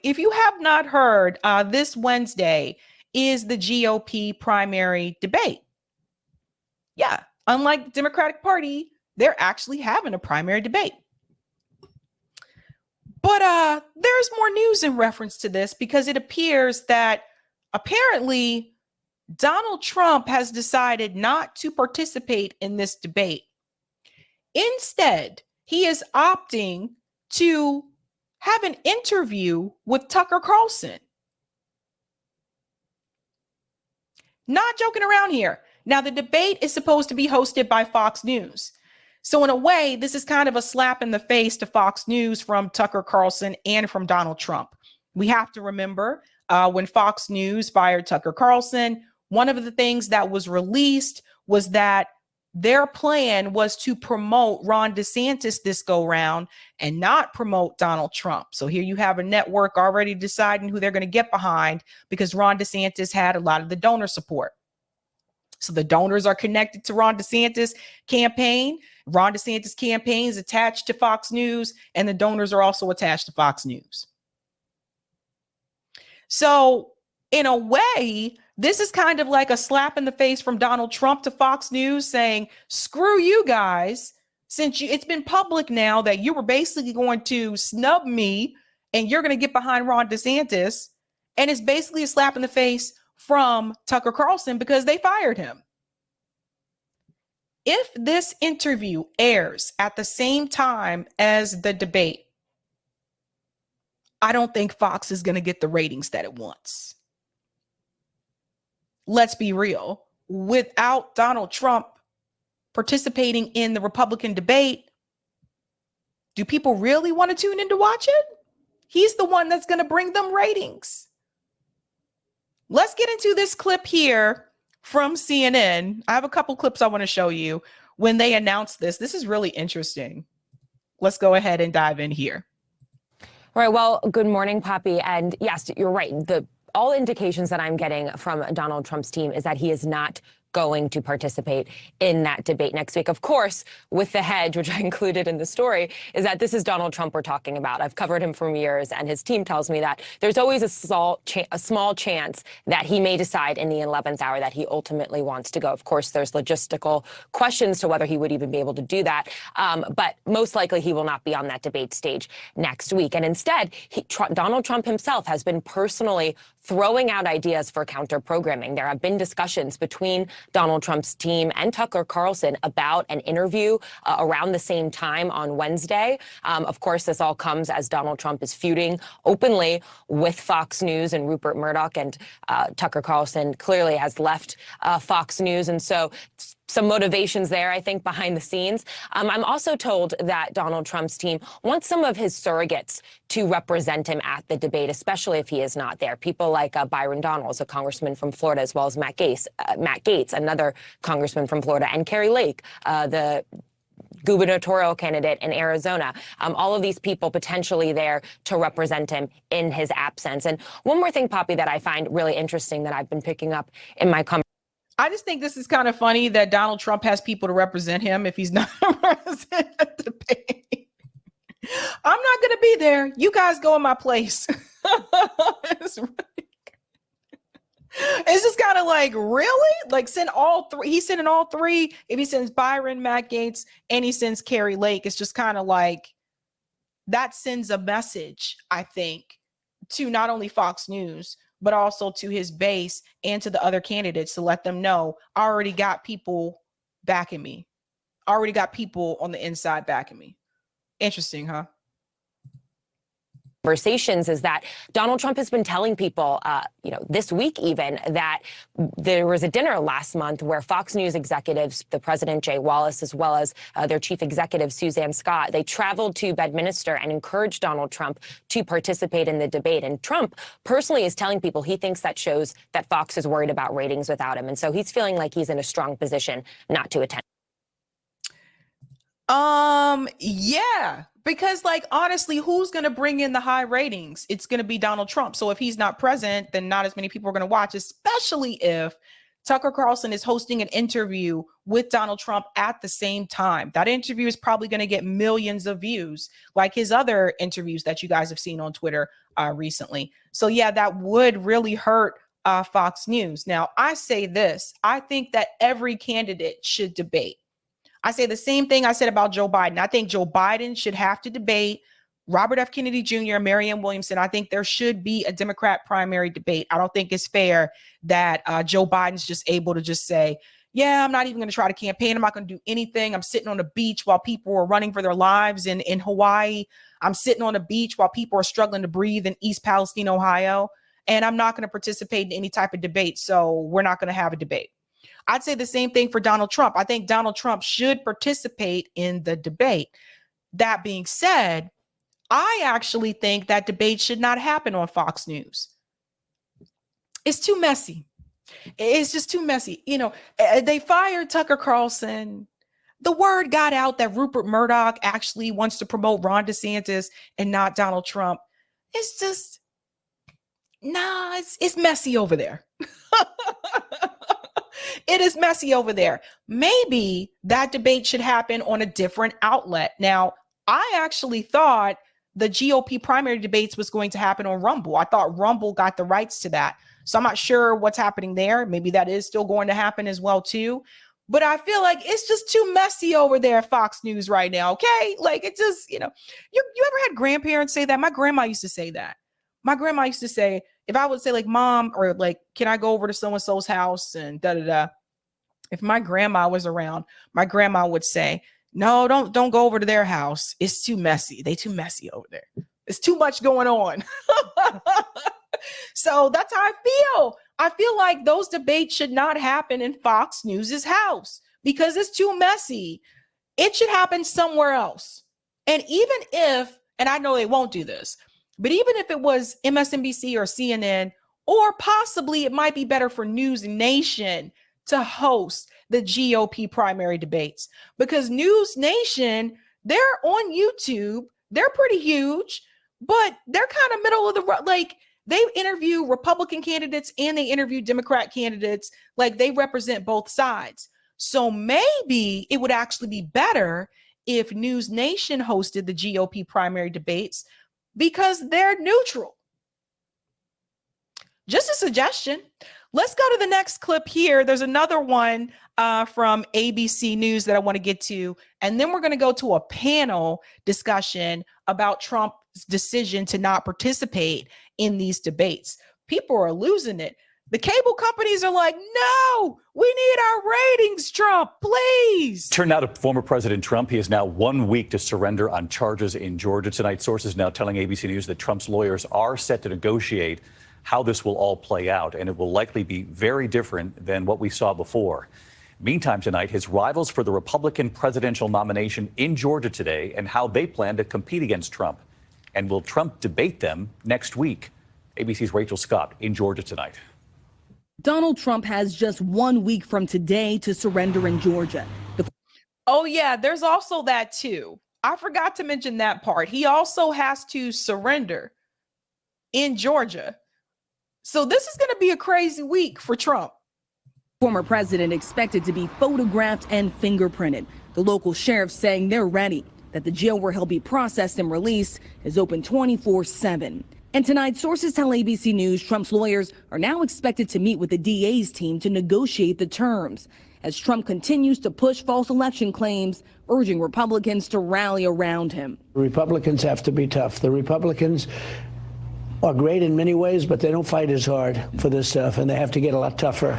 If you have not heard, this Wednesday is the GOP primary debate. Yeah, unlike the Democratic Party, they're actually having a primary debate. But there's more news in reference to this because it appears that apparently Donald Trump has decided not to participate in this debate. Instead, he is opting to have an interview with Tucker Carlson. Not joking around here. Now, the debate is supposed to be hosted by Fox News. So in a way, this is kind of a slap in the face to Fox News from Tucker Carlson and from Donald Trump. We have to remember when Fox News fired Tucker Carlson, one of the things that was released was that their plan was to promote Ron DeSantis this go round and not promote Donald Trump. So here you have a network already deciding who they're going to get behind because Ron DeSantis had a lot of the donor support. So the donors are connected to Ron DeSantis campaign. Ron DeSantis campaign is attached to Fox News, and the donors are also attached to Fox News. So in a way, this is kind of like a slap in the face from Donald Trump to Fox News saying, screw you guys, since it's been public now that you were basically going to snub me and you're going to get behind Ron DeSantis. And it's basically a slap in the face from Tucker Carlson because they fired him. If this interview airs at the same time as the debate, I don't think Fox is going to get the ratings that it wants. Let's be real. Without Donald Trump participating in the Republican debate, do people really want to tune in to watch it? He's the one that's going to bring them ratings. Let's get into this clip here from CNN. I have a couple clips I want to show you when they announced this. This is really interesting. Let's go ahead and dive in here. All right. Well, good morning, Poppy. And yes, you're right. All indications that I'm getting from Donald Trump's team is that he is not going to participate in that debate next week. Of course, with the hedge, which I included in the story, is that this is Donald Trump we're talking about. I've covered him for years, and his team tells me that there's always a small chance that he may decide in the 11th hour that he ultimately wants to go. Of course, there's logistical questions to whether he would even be able to do that, but most likely he will not be on that debate stage next week. And instead, Donald Trump himself has been personally throwing out ideas for counter-programming. There have been discussions between Donald Trump's team and Tucker Carlson about an interview around the same time on Wednesday. Of course, this all comes as Donald Trump is feuding openly with Fox News and Rupert Murdoch, and Tucker Carlson clearly has left Fox News. And so some motivations there, I think, behind the scenes. I'm also told that Donald Trump's team wants some of his surrogates to represent him at the debate, especially if he is not there. People like Byron Donalds, a congressman from Florida, as well as Matt Gaetz, another congressman from Florida, and Kari Lake, the gubernatorial candidate in Arizona. All of these people potentially there to represent him in his absence. And one more thing, Poppy, that I find really interesting that I've been picking up in my I just think this is kind of funny that Donald Trump has people to represent him if he's not representing the debate. I'm not going to be there. You guys go in my place. It's just kind of like, really? Like, send all three. He's sending all three. If he sends Byron, Matt Gaetz, and he sends Kari Lake, it's just kind of like that sends a message, I think, to not only Fox News, but also to his base and to the other candidates to let them know, I already got people backing me. I already got people on the inside backing me. Interesting, huh? Conversations is that Donald Trump has been telling people, this week even, that there was a dinner last month where Fox News executives, the president, Jay Wallace, as well as their chief executive, Suzanne Scott, they traveled to Bedminster and encouraged Donald Trump to participate in the debate. And Trump personally is telling people he thinks that shows that Fox is worried about ratings without him. And so he's feeling like he's in a strong position not to attend. Yeah, because like, honestly, who's going to bring in the high ratings? It's going to be Donald Trump. So if he's not present, then not as many people are going to watch, especially if Tucker Carlson is hosting an interview with Donald Trump at the same time. That interview is probably going to get millions of views, like his other interviews that you guys have seen on Twitter recently. So yeah, that would really hurt Fox News. Now, I say this, I think that every candidate should debate. I say the same thing I said about Joe Biden. I think Joe Biden should have to debate Robert F. Kennedy Jr., Marianne Williamson. I think there should be a Democrat primary debate. I don't think it's fair that Joe Biden's just able to just say, yeah, I'm not even going to try to campaign. I'm not going to do anything. I'm sitting on the beach while people are running for their lives in Hawaii. I'm sitting on the beach while people are struggling to breathe in East Palestine, Ohio. And I'm not going to participate in any type of debate. So we're not going to have a debate. I'd say the same thing for Donald Trump. I think Donald Trump should participate in the debate. That being said, I actually think that debate should not happen on Fox News. It's too messy. It's just too messy. You know, they fired Tucker Carlson. The word got out that Rupert Murdoch actually wants to promote Ron DeSantis and not Donald Trump. It's just, it's messy over there. It is messy over there. Maybe that debate should happen on a different outlet. Now, I actually thought the GOP primary debates was going to happen on Rumble. I thought Rumble got the rights to that. So I'm not sure what's happening there. Maybe that is still going to happen as well too. But I feel like it's just too messy over there at Fox News right now, okay? Like it just, you ever had grandparents say that? My grandma used to say that. My grandma used to say, if I would say like, Mom, or like, can I go over to so-and-so's house and da-da-da. If my grandma was around, my grandma would say, no, don't go over to their house. It's too messy. They too messy over there. It's too much going on. So that's how I feel. I feel like those debates should not happen in Fox News's house because it's too messy. It should happen somewhere else. And even if, and I know they won't do this, but even if it was MSNBC or CNN, or possibly it might be better for News Nation to host the GOP primary debates, because News Nation, they're on YouTube. They're pretty huge, but they're kind of middle of the road. Like they interview Republican candidates and they interview Democrat candidates. Like they represent both sides. So maybe it would actually be better if News Nation hosted the GOP primary debates because they're neutral. Just a suggestion. Let's go to the next clip here. There's another one from ABC News that I want to get to. And then we're going to go to a panel discussion about Trump's decision to not participate in these debates. People are losing it. The cable companies are like, no, we need our ratings, Trump, please. Turned out to former President Trump. He has now 1 week to surrender on charges in Georgia tonight. Sources now telling ABC News that Trump's lawyers are set to negotiate how this will all play out, and it will likely be very different than what we saw before. Meantime, tonight, his rivals for the Republican presidential nomination in Georgia today and how they plan to compete against Trump. And will Trump debate them next week? ABC's Rachel Scott in Georgia tonight. Donald Trump has just 1 week from today to surrender in Georgia. Oh, yeah, there's also that, too. I forgot to mention that part. He also has to surrender in Georgia. So this is going to be a crazy week for Trump. Former president expected to be photographed and fingerprinted. The local sheriff saying they're ready, that the jail where he'll be processed and released is open 24/7. And tonight, sources tell ABC News Trump's lawyers are now expected to meet with the DA's team to negotiate the terms as Trump continues to push false election claims, urging Republicans to rally around him. Republicans have to be tough. The Republicans are great in many ways, but they don't fight as hard for this stuff, and they have to get a lot tougher.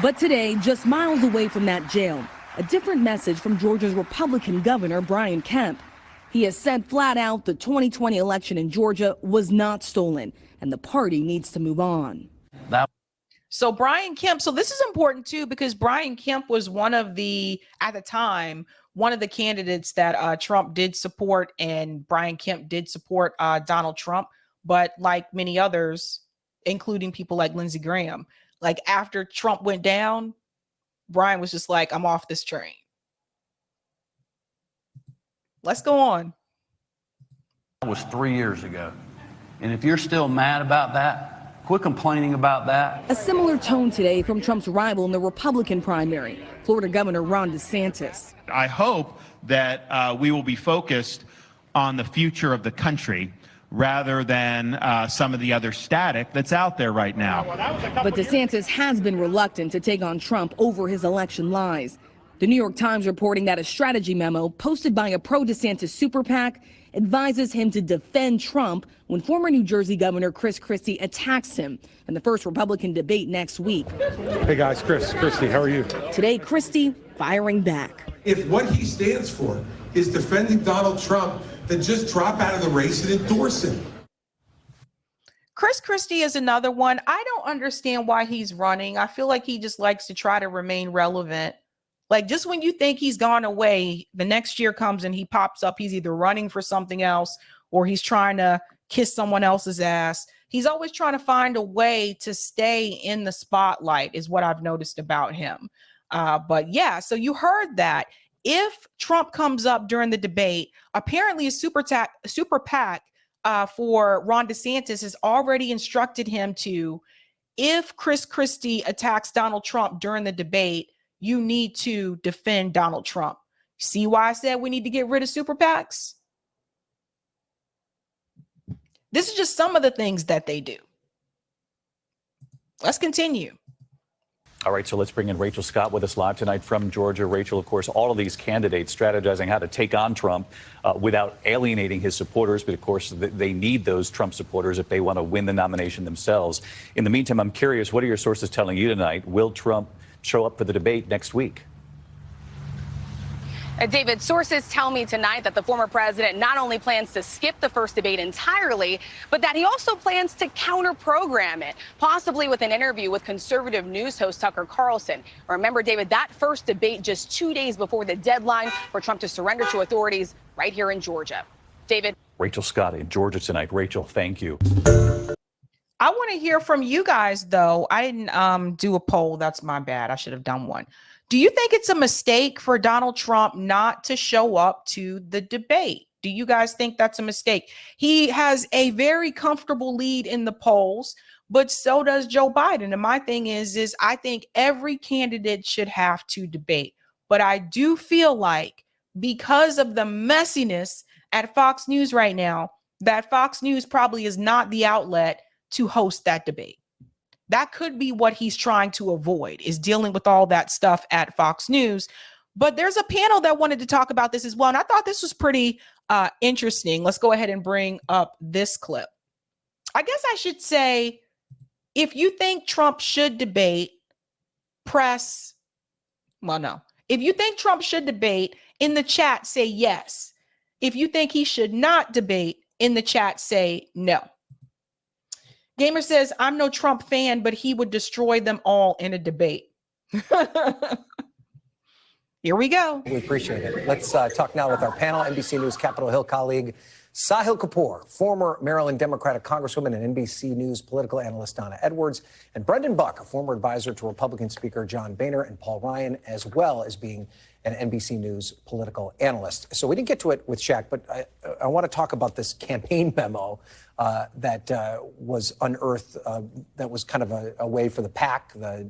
But today, just miles away from that jail, a different message from Georgia's Republican governor, Brian Kemp. He has said flat out the 2020 election in Georgia was not stolen, and the party needs to move on. So Brian Kemp, so this is important too, because Brian Kemp was one of the, at the time, one of the candidates that Trump did support, and Brian Kemp did support Donald Trump. But like many others, including people like Lindsey Graham, like after Trump went down, Brian was just like, I'm off this train. Let's go on. That was 3 years ago. And if you're still mad about that, Quit complaining about that. A similar tone today from Trump's rival in the Republican primary, Florida Governor Ron DeSantis. I hope that we will be focused on the future of the country rather than some of the other static that's out there right now. But DeSantis has been reluctant to take on Trump over his election lies. The New York Times reporting that a strategy memo posted by a pro-DeSantis super PAC advises him to defend Trump when former New Jersey Governor Chris Christie attacks him in the first Republican debate next week. Hey guys, Christie, how are you? Today, Christie firing back. If what he stands for is defending Donald Trump, then just drop out of the race and endorse him. Chris Christie is another one. I don't understand why he's running. I feel like he just likes to try to remain relevant. Like, just when you think he's gone away, the next year comes and he pops up. He's either running for something else or he's trying to kiss someone else's ass. He's always trying to find a way to stay in the spotlight is what I've noticed about him. But yeah, so you heard that. If Trump comes up during the debate, apparently a super PAC for Ron DeSantis has already instructed him to, if Chris Christie attacks Donald Trump during the debate, you need to defend Donald Trump. See why I said we need to get rid of super PACs? This is just some of the things that they do. Let's continue. All right, so let's bring in Rachel Scott with us live tonight from Georgia. Rachel, of course, all of these candidates strategizing how to take on Trump without alienating his supporters. But, of course, they need those Trump supporters if they want to win the nomination themselves. In the meantime, I'm curious, what are your sources telling you tonight? Will Trump show up for the debate next week? David, sources tell me tonight that the former president not only plans to skip the first debate entirely, but that he also plans to counter-program it, possibly with an interview with conservative news host Tucker Carlson. Remember, David, that first debate just 2 days before the deadline for Trump to surrender to authorities right here in Georgia. David. Rachel Scott in Georgia tonight. Rachel, thank you. I want to hear from you guys, though. I didn't do a poll. That's my bad. I should have done one. Do you think it's a mistake for Donald Trump not to show up to the debate? Do you guys think that's a mistake? He has a very comfortable lead in the polls, but so does Joe Biden. And my thing is I think every candidate should have to debate. But I do feel like because of the messiness at Fox News right now, that Fox News probably is not the outlet to host that debate. That could be what he's trying to avoid, is dealing with all that stuff at Fox News. But there's a panel that wanted to talk about this as well. And I thought this was pretty interesting. Let's go ahead and bring up this clip. I guess I should say, if you think Trump should debate, If you think Trump should debate, in the chat, say yes. If you think he should not debate, in the chat, say no. Gamer says, I'm no Trump fan, but he would destroy them all in a debate. Here we go. We appreciate it. Let's talk now with our panel, NBC News Capitol Hill colleague Sahil Kapoor, former Maryland Democratic Congresswoman and NBC News political analyst Donna Edwards, and Brendan Buck, a former advisor to Republican Speaker John Boehner and Paul Ryan, as well as being an NBC News political analyst. So we didn't get to it with Shaq, but I want to talk about this campaign memo that was unearthed, that was kind of a way for the PAC, the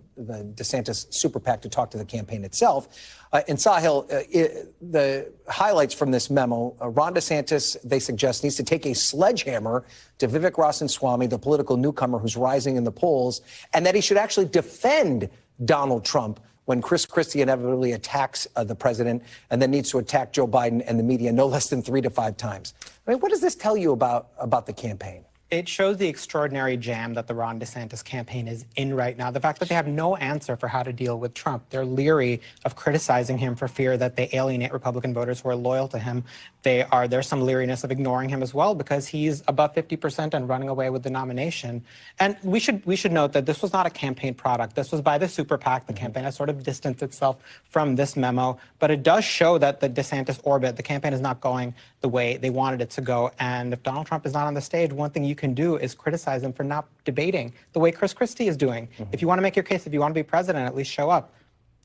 DeSantis super PAC, to talk to the campaign itself. And Sahil, the highlights from this memo, Ron DeSantis, they suggest, needs to take a sledgehammer to Vivek Ramaswamy, the political newcomer who's rising in the polls, and that he should actually defend Donald Trump when Chris Christie inevitably attacks the president and then needs to attack Joe Biden and the media no less than 3 to 5 times. I mean, what does this tell you about the campaign? It shows the extraordinary jam that the Ron DeSantis campaign is in right now. The fact that they have no answer for how to deal with Trump. They're leery of criticizing him for fear that they alienate Republican voters who are loyal to him. There's some leeriness of ignoring him as well because he's above 50% and running away with the nomination. And we should note that this was not a campaign product. This was by the super PAC. The campaign has sort of distanced itself from this memo. But it does show that the DeSantis orbit, the campaign is not going the way they wanted it to go. And if Donald Trump is not on the stage, one thing you can do is criticize him for not debating the way Chris Christie is doing. If you want to make your case, if you want to be president, at least show up.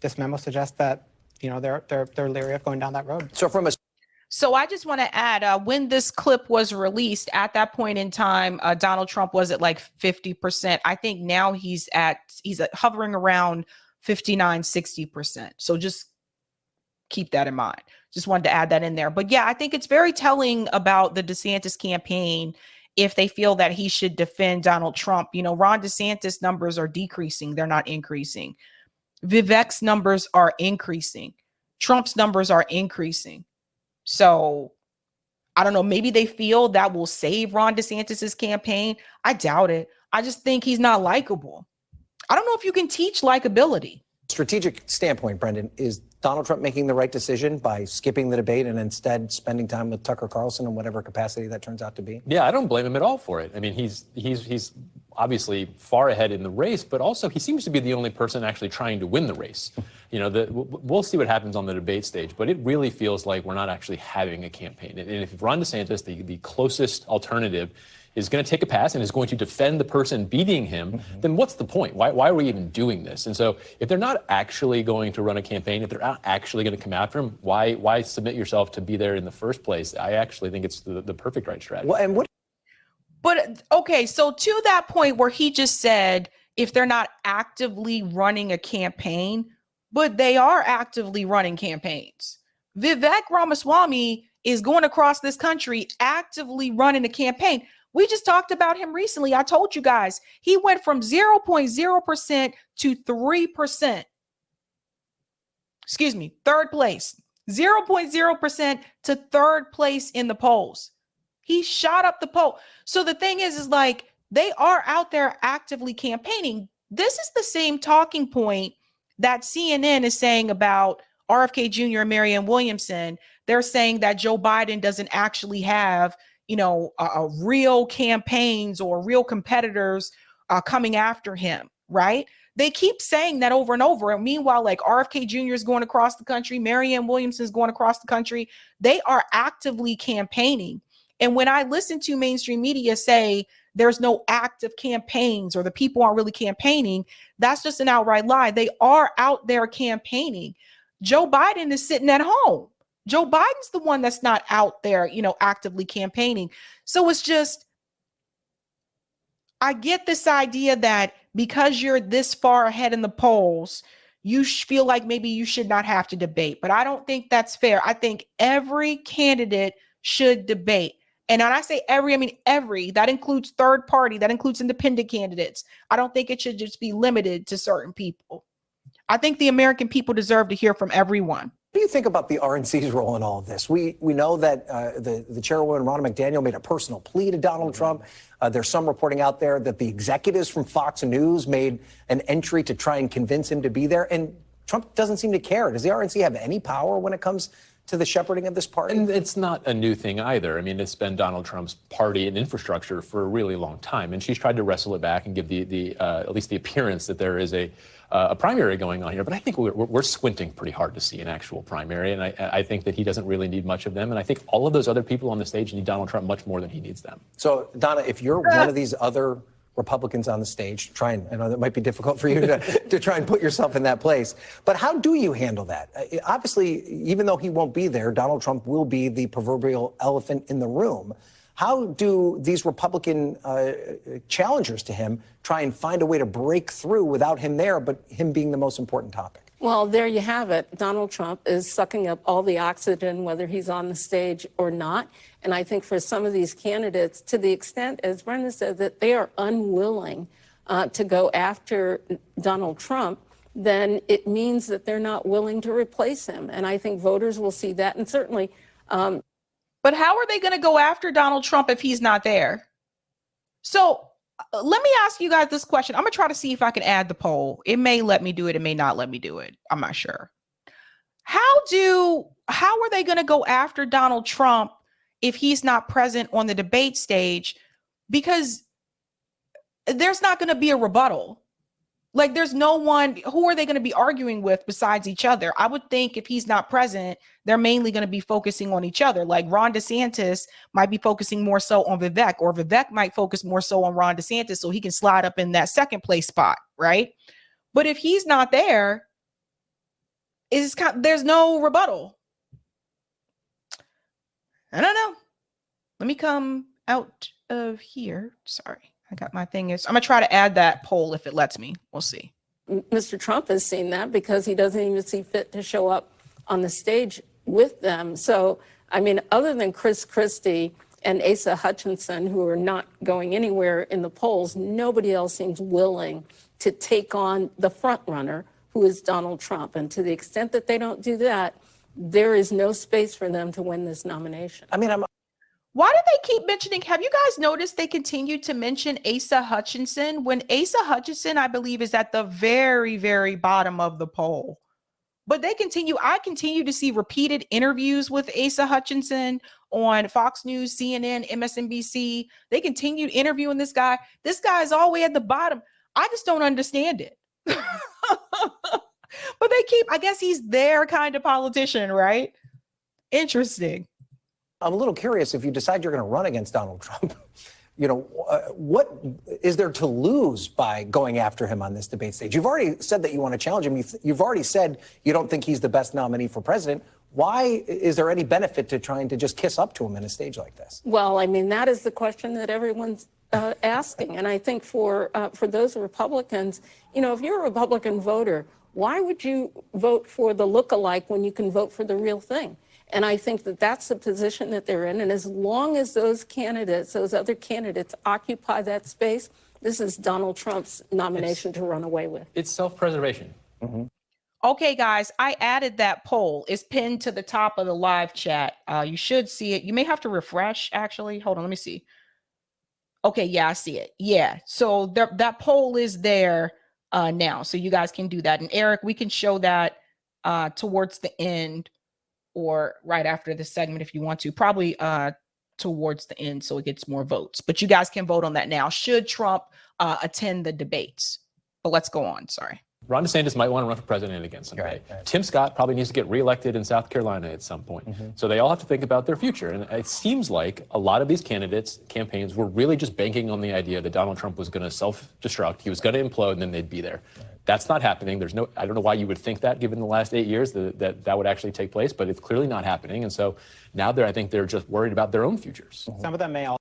This memo suggests that, they're leery of going down that road. So I just want to add, when this clip was released, at that point in time, Donald Trump was at like 50%. I think now he's hovering around 59, 60%. So just keep that in mind. Just wanted to add that in there. But yeah, I think it's very telling about the DeSantis campaign if they feel that he should defend Donald Trump. You know, Ron DeSantis numbers are decreasing. They're not increasing. Vivek's numbers are increasing. Trump's numbers are increasing. So I don't know, maybe they feel that will save Ron DeSantis's campaign. I doubt it. I just think he's not likable. I don't know if you can teach likability. Strategic standpoint, Brendan, is Donald Trump making the right decision by skipping the debate and instead spending time with Tucker Carlson in whatever capacity that turns out to be? Yeah, I don't blame him at all for it. I mean, he's obviously far ahead in the race, but also he seems to be the only person actually trying to win the race. You know, we'll see what happens on the debate stage, but it really feels like we're not actually having a campaign. And if Ron DeSantis, the closest alternative, is going to take a pass and is going to defend the person beating him, then what's the point? Why are we even doing this? And so if they're not actually going to run a campaign, if they're not actually going to come after him, why submit yourself to be there in the first place? I actually think it's the perfect right strategy. Well, and what? But okay, so to that point where he just said, if they're not actively running a campaign, but they are actively running campaigns. Vivek Ramaswamy is going across this country actively running a campaign. We just talked about him recently. I told you guys, he went from 0.0% to 3%. Excuse me, third place. 0.0% to third place in the polls. He shot up the poll. So the thing is like, they are out there actively campaigning. This is the same talking point that CNN is saying about RFK Jr. and Marianne Williamson. They're saying that Joe Biden doesn't actually have, you know, real campaigns or real competitors coming after him, right? They keep saying that over and over. And meanwhile, like RFK Jr. is going across the country, Marianne Williamson is going across the country. They are actively campaigning. And when I listen to mainstream media say there's no active campaigns or the people aren't really campaigning, that's just an outright lie. They are out there campaigning. Joe Biden is sitting at home. Joe Biden's the one that's not out there, you know, actively campaigning. So it's just, I get this idea that because you're this far ahead in the polls, you feel like maybe you should not have to debate. But I don't think that's fair. I think every candidate should debate. And when I say every, I mean every. That includes third party. That includes independent candidates. I don't think it should just be limited to certain people. I think the American people deserve to hear from everyone. What do you think about the RNC's role in all of this? We know that the chairwoman, Ronna McDaniel, made a personal plea to Donald Trump. There's some reporting out there that the executives from Fox News made an entry to try and convince him to be there. And Trump doesn't seem to care. Does the RNC have any power when it comes to the shepherding of this party? And it's not a new thing either. I mean, it's been Donald Trump's party and infrastructure for a really long time. And she's tried to wrestle it back and give at least the appearance that there is a primary going on here. But I think we're squinting pretty hard to see an actual primary. And I think that he doesn't really need much of them. And I think all of those other people on the stage need Donald Trump much more than he needs them. So, Donna, if you're one of these other Republicans on the stage, I know that might be difficult for you to try and put yourself in that place. But how do you handle that? Obviously, even though he won't be there, Donald Trump will be the proverbial elephant in the room. How do these Republican challengers to him try and find a way to break through without him there, but him being the most important topic? Well, there you have it. Donald Trump is sucking up all the oxygen, whether he's on the stage or not. And I think for some of these candidates, to the extent, as Brenda said, that they are unwilling to go after Donald Trump, then it means that they're not willing to replace him. And I think voters will see that. And certainly. But how are they going to go after Donald Trump if he's not there? So let me ask you guys this question. I'm going to try to see if I can add the poll. It may let me do it. It may not let me do it. I'm not sure. How are they going to go after Donald Trump if he's not present on the debate stage? Because there's not going to be a rebuttal. Like, there's no one. Who are they going to be arguing with besides each other? I would think if he's not present, they're mainly going to be focusing on each other. Like Ron DeSantis might be focusing more so on Vivek, or Vivek might focus more so on Ron DeSantis so he can slide up in that second place spot, right? But if he's not there, there's no rebuttal. I don't know. Let me come out of here. Sorry, I got my thing. I'm going to try to add that poll if it lets me. We'll see. Mr. Trump has seen that because he doesn't even see fit to show up on the stage with them. So, I mean, other than Chris Christie and Asa Hutchinson, who are not going anywhere in the polls, nobody else seems willing to take on the front runner, who is Donald Trump. And to the extent that they don't do that, there is no space for them to win this nomination. I mean, Why do they keep mentioning? Have you guys noticed they continue to mention Asa Hutchinson when Asa Hutchinson, I believe, is at the very, very bottom of the poll? But I continue to see repeated interviews with Asa Hutchinson on Fox News, CNN, MSNBC. They continue interviewing this guy. This guy is all the way at the bottom. I just don't understand it. But I guess he's their kind of politician, right? Interesting. I'm a little curious, if you decide you're going to run against Donald Trump, what is there to lose by going after him on this debate stage? You've already said that you want to challenge him. You've already said you don't think he's the best nominee for president. Why is there any benefit to trying to just kiss up to him in a stage like this? Well, I mean, that is the question that everyone's asking. And I think for those Republicans, if you're a Republican voter, why would you vote for the look-alike when you can vote for the real thing? And I think that that's the position that they're in. And as long as those other candidates occupy that space, this is Donald Trump's nomination to run away with. It's self-preservation. Mm-hmm. Okay, guys, I added that poll. It's pinned to the top of the live chat. You should see it. You may have to refresh, actually. Hold on, let me see. Okay, yeah, I see it. Yeah, so that poll is there now. So you guys can do that. And Eric, we can show that towards the end, or right after the segment if you want to, probably towards the end so it gets more votes. But you guys can vote on that now, should Trump attend the debates. But let's go on, sorry. Ron DeSantis might want to run for president again someday. Right. Tim Scott probably needs to get reelected in South Carolina at some point. Mm-hmm. So they all have to think about their future. And it seems like a lot of these campaigns were really just banking on the idea that Donald Trump was going to self-destruct, he was going to implode, and then they'd be there. Right. That's not happening. I don't know why you would think that, given the last 8 years, that would actually take place, but it's clearly not happening. And so now I think they're just worried about their own futures. Mm-hmm. Some of them may all.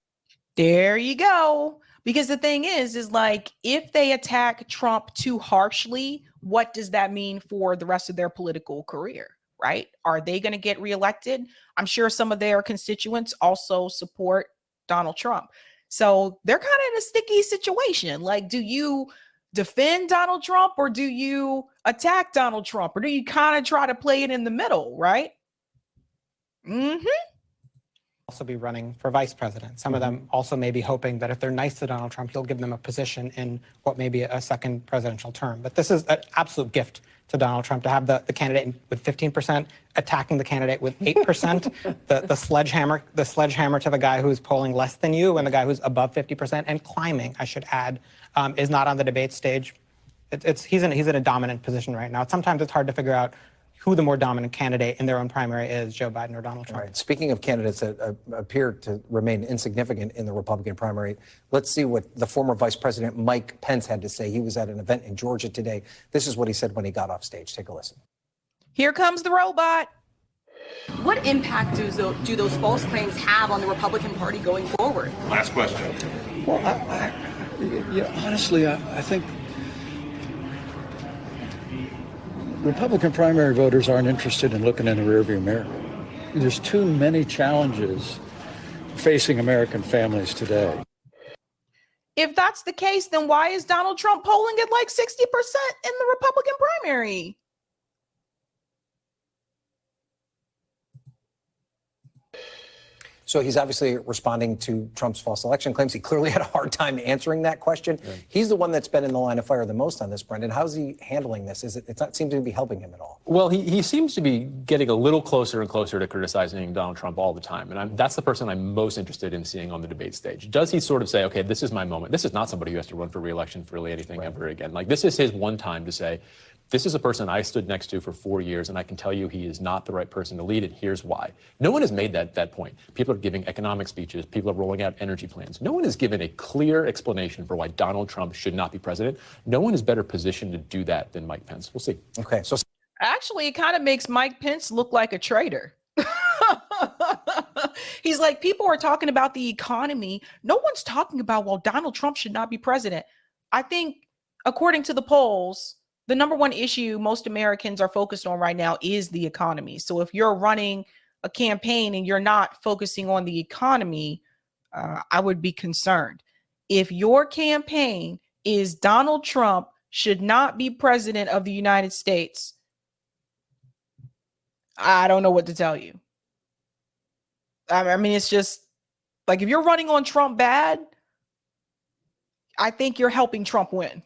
There you go. Because the thing is like, if they attack Trump too harshly, what does that mean for the rest of their political career, right? Are they going to get reelected? I'm sure some of their constituents also support Donald Trump. So they're kind of in a sticky situation. Like, do you defend Donald Trump or do you attack Donald Trump? Or do you kind of try to play it in the middle, right? Mm-hmm. Also be running for vice president. Some of them also may be hoping that if they're nice to Donald Trump, he'll give them a position in what may be a second presidential term. But this is an absolute gift to Donald Trump to have the candidate with 15% attacking the candidate with 8%, the sledgehammer to the guy who's polling less than you and the guy who's above 50% and climbing, I should add, is not on the debate stage. He's in a dominant position right now. Sometimes it's hard to figure out who the more dominant candidate in their own primary is, Joe Biden or Donald Trump. Right. Speaking of candidates that appear to remain insignificant in the Republican primary, let's see what the former Vice President Mike Pence had to say. He was at an event in Georgia today. This is what he said when he got off stage. Take a listen. Here comes the robot. What impact do those false claims have on the Republican Party going forward? Last question. Well, honestly, I think Republican primary voters aren't interested in looking in the rearview mirror. There's too many challenges facing American families today. If that's the case, then why is Donald Trump polling at like 60% in the Republican primary? So he's obviously responding to Trump's false election claims. He clearly had a hard time answering that question. Yeah. He's the one that's been in the line of fire the most on this, Brendan. How's he handling this? It's not seem to be helping him at all. Well, he seems to be getting a little closer and closer to criticizing Donald Trump all the time. And that's the person I'm most interested in seeing on the debate stage. Does he sort of say, okay, this is my moment. This is not somebody who has to run for re-election for really anything ever again. Like, this is his one time to say, this is a person I stood next to for 4 years, and I can tell you he is not the right person to lead it. Here's why. No one has made that point. People are giving economic speeches. People are rolling out energy plans. No one has given a clear explanation for why Donald Trump should not be president. No one is better positioned to do that than Mike Pence. We'll see. Okay. So actually, it kind of makes Mike Pence look like a traitor. He's like, people are talking about the economy. No one's talking about, well, Donald Trump should not be president. I think, according to the polls, the number one issue most Americans are focused on right now is the economy. So if you're running a campaign and you're not focusing on the economy, I would be concerned. If your campaign is Donald Trump should not be president of the United States, I don't know what to tell you. I mean, it's just like, if you're running on Trump bad, I think you're helping Trump win.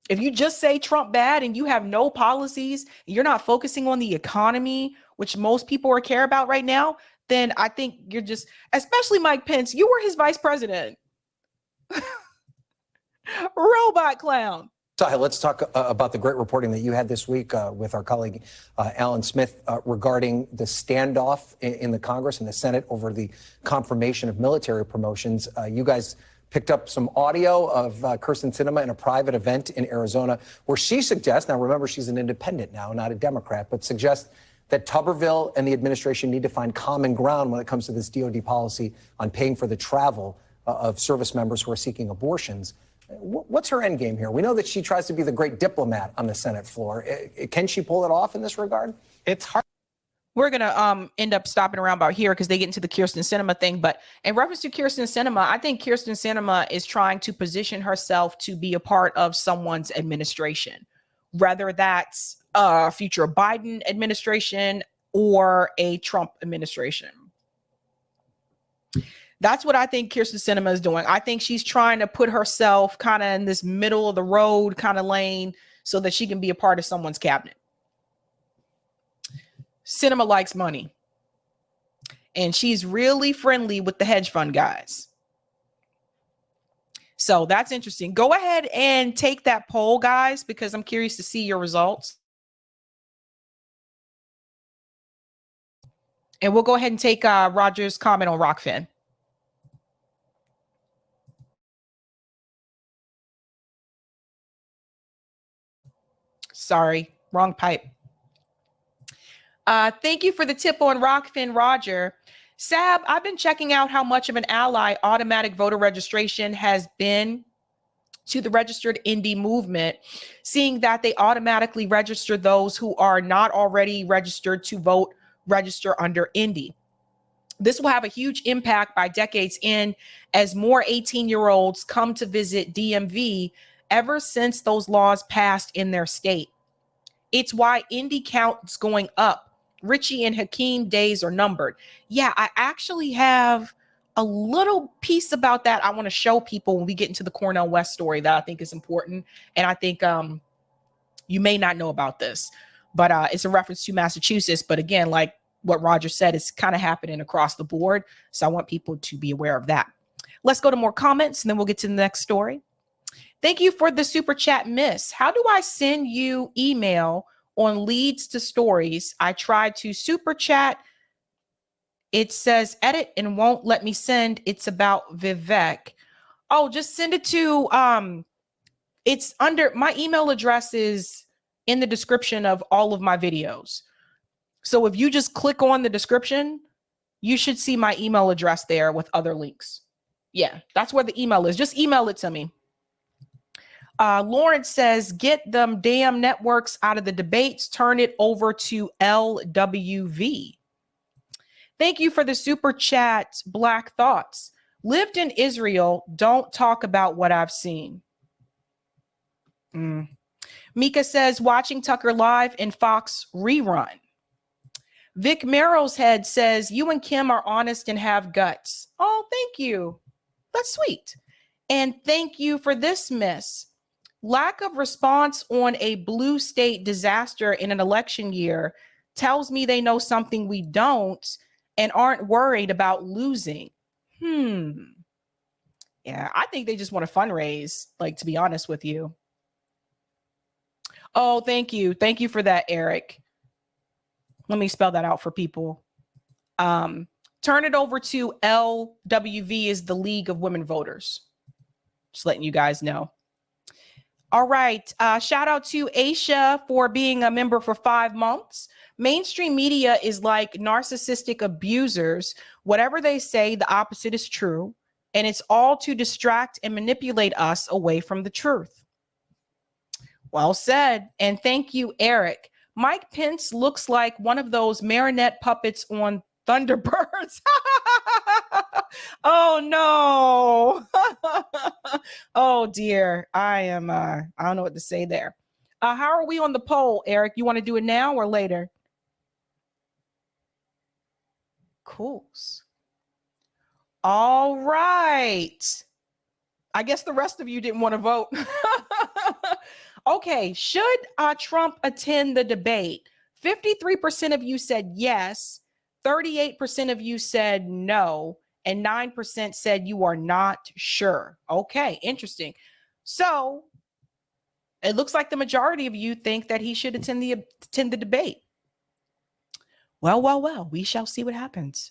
If you just say Trump bad and you have no policies, you're not focusing on the economy, which most people care about right now, then I think you're just, especially Mike Pence, you were his vice president. Robot clown. Sahil, let's talk about the great reporting that you had this week with our colleague Alan Smith regarding the standoff in the Congress and the Senate over the confirmation of military promotions. You guys picked up some audio of Kyrsten Sinema in a private event in Arizona where she suggests, now remember she's an independent now, not a Democrat, but suggests that Tuberville and the administration need to find common ground when it comes to this DOD policy on paying for the travel of service members who are seeking abortions. What's her end game here? We know that she tries to be the great diplomat on the Senate floor. Can she pull it off in this regard? It's hard. We're going to end up stopping around about here because they get into the Kyrsten Sinema thing. But in reference to Kyrsten Sinema, I think Kyrsten Sinema is trying to position herself to be a part of someone's administration, whether that's a future Biden administration or a Trump administration. That's what I think Kyrsten Sinema is doing. I think she's trying to put herself kind of in this middle of the road kind of lane so that she can be a part of someone's cabinet. Sinema likes money. And she's really friendly with the hedge fund guys. So that's interesting. Go ahead and take that poll, guys, because I'm curious to see your results. And we'll go ahead and take Roger's comment on Rockfin. Sorry, wrong pipe. Thank you for the tip on Rockfin, Roger. Sab, I've been checking out how much of an ally automatic voter registration has been to the registered Indy movement, seeing that they automatically register those who are not already registered to vote, register under Indy. This will have a huge impact by decades in as more 18-year-olds come to visit DMV ever since those laws passed in their state. It's why Indy count's going up. Richie and Hakeem days are numbered. Yeah, I actually have a little piece about that I want to show people when we get into the Cornel West story that I think is important. And I think you may not know about this, but it's a reference to Massachusetts. But again, like what Roger said, it's kind of happening across the board. So I want people to be aware of that. Let's go to more comments and then we'll get to the next story. Thank you for the super chat, Miss. How do I send you email on leads to stories? I tried to super chat. It says edit and won't let me send. It's about Vivek. Oh, just send it to, it's under, my email address is in the description of all of my videos. So if you just click on the description, you should see my email address there with other links. Yeah, that's where the email is. Just email it to me. Lawrence says, get them damn networks out of the debates, turn it over to LWV. Thank you for the super chat, Black Thoughts. Lived in Israel, don't talk about what I've seen. Mika says, watching Tucker live and Fox rerun. Vic Merrow's head says, you and Kim are honest and have guts. Oh, thank you. That's sweet. And thank you for this, Miss. Lack of response on a blue state disaster in an election year tells me they know something we don't and aren't worried about losing. Yeah, I think they just want to fundraise, like, to be honest with you. Oh, thank you. Thank you for that, Eric. Let me spell that out for people. Turn it over to LWV is the League of Women Voters. Just letting you guys know. All right. Shout out to Aisha for being a member for 5 months. Mainstream media is like narcissistic abusers. Whatever they say, the opposite is true. And it's all to distract and manipulate us away from the truth. Well said. And thank you, Eric. Mike Pence looks like one of those marionette puppets on Thunderbirds. Oh no. Oh dear. I don't know what to say there. How are we on the poll, Eric? You want to do it now or later? Cool. All right. I guess the rest of you didn't want to vote. Okay, should Trump attend the debate? 53% of you said yes, 38% of you said no, and 9% said you are not sure. Okay, interesting. So it looks like the majority of you think that he should attend the debate. Well, we shall see what happens.